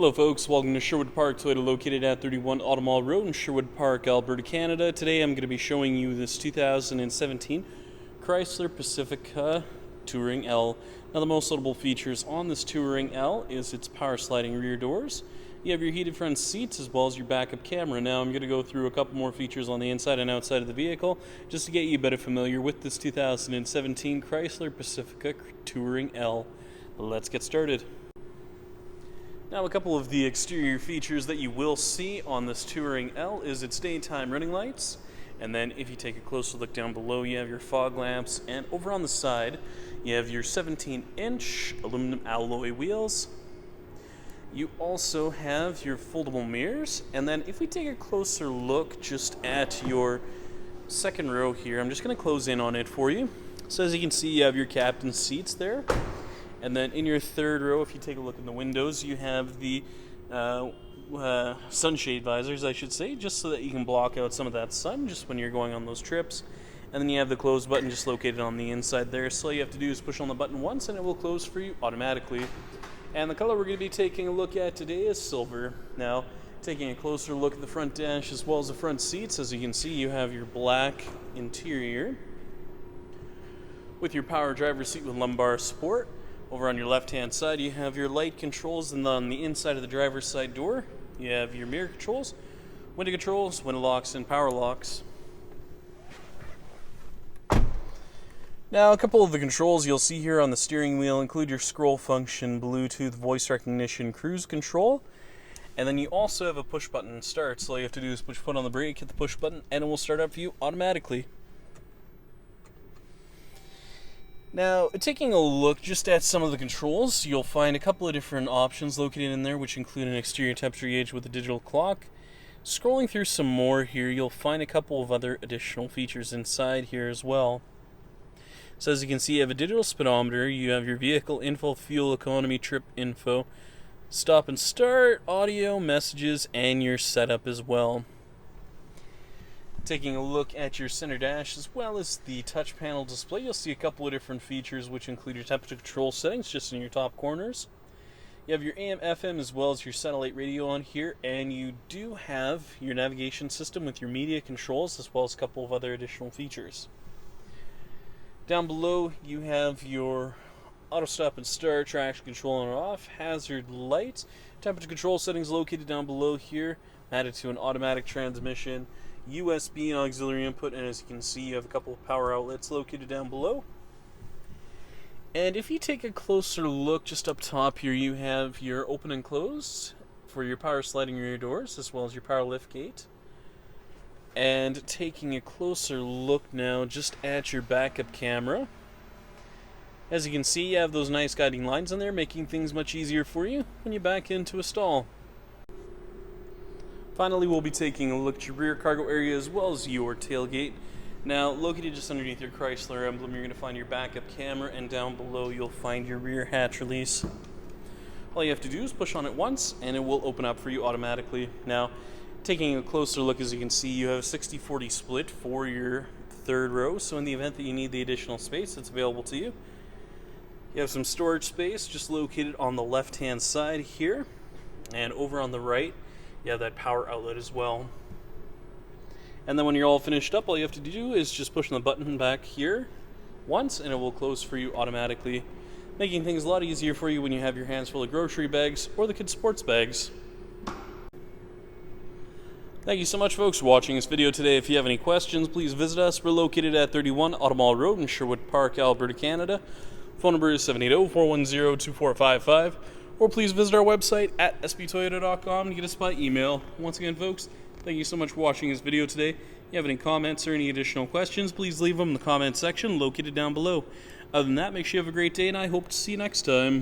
Hello folks, welcome to Sherwood Park Toyota, located at 31 Automall Road in Sherwood Park, Alberta, Canada. Today I'm going to be showing you this 2017 Chrysler Pacifica Touring-L. Now the most notable features on this Touring-L is its power sliding rear doors. You have your heated front seats as well as your backup camera. Now I'm going to go through a couple more features on the inside and outside of the vehicle just to get you better familiar with this 2017 Chrysler Pacifica Touring-L. Let's get started. Now, a couple of the exterior features that you will see on this Touring-L is its daytime running lights. And then if you take a closer look down below, you have your fog lamps. And over on the side, you have your 17-inch aluminum alloy wheels. You also have your foldable mirrors. And then if we take a closer look just at your second row here, I'm just going to close in on it for you. So as you can see, you have your captain's seats there. And then in your third row, if you take a look in the windows, you have the sunshade visors, I should say, just so that you can block out some of that sun just when you're going on those trips. And then you have the close button just located on the inside there. So all you have to do is push on the button once and it will close for you automatically. And the color we're going to be taking a look at today is silver. Now, taking a closer look at the front dash as well as the front seats, as you can see, you have your black interior with your power driver's seat with lumbar support. Over on your left-hand side, you have your light controls, and on the inside of the driver's side door, you have your mirror controls, window locks, and power locks. Now, a couple of the controls you'll see here on the steering wheel include your scroll function, Bluetooth, voice recognition, cruise control, and then you also have a push button start. So all you have to do is push foot on the brake, hit the push button, and it will start up for you automatically. Now, taking a look just at some of the controls, you'll find a couple of different options located in there, which include an exterior temperature gauge with a digital clock. Scrolling through some more here, you'll find a couple of other additional features inside here as well. So as you can see, you have a digital speedometer, you have your vehicle info, fuel economy, trip info, stop and start, audio, messages, and your setup as well. Taking a look at your center dash as well as the touch panel display, you'll see a couple of different features which include your temperature control settings just in your top corners. You have your AM, FM as well as your satellite radio on here, and you do have your navigation system with your media controls as well as a couple of other additional features. Down below you have your auto stop and start, traction control on or off, hazard lights, temperature control settings located down below here, added to an automatic transmission, USB and auxiliary input, and as you can see, you have a couple of power outlets located down below. And if you take a closer look just up top here, you have your open and close for your power sliding rear doors as well as your power lift gate. And taking a closer look now just at your backup camera, as you can see, you have those nice guiding lines on there, making things much easier for you when you back into a stall. Finally, we'll be taking a look at your rear cargo area as well as your tailgate. Now, located just underneath your Chrysler emblem, you're going to find your backup camera, and down below you'll find your rear hatch release. All you have to do is push on it once, and it will open up for you automatically. Now, taking a closer look, as you can see, you have a 60-40 split for your third row, so in the event that you need the additional space, it's available to you. You have some storage space just located on the left-hand side here, and over on the right, you have that power outlet as well. And then when you're all finished up, all you have to do is just push on the button back here once and it will close for you automatically, making things a lot easier for you when you have your hands full of grocery bags or the kids' sports bags. Thank you so much, folks, for watching this video today. If you have any questions, please visit us. We're located at 31 Automall Road in Sherwood Park, Alberta, Canada. Phone number is 780-410-2455. Or please visit our website at sbtoyota.com to get us by email. Once again, folks, thank you so much for watching this video today. If you have any comments or any additional questions, please leave them in the comment section located down below. Other than that, make sure you have a great day, and I hope to see you next time.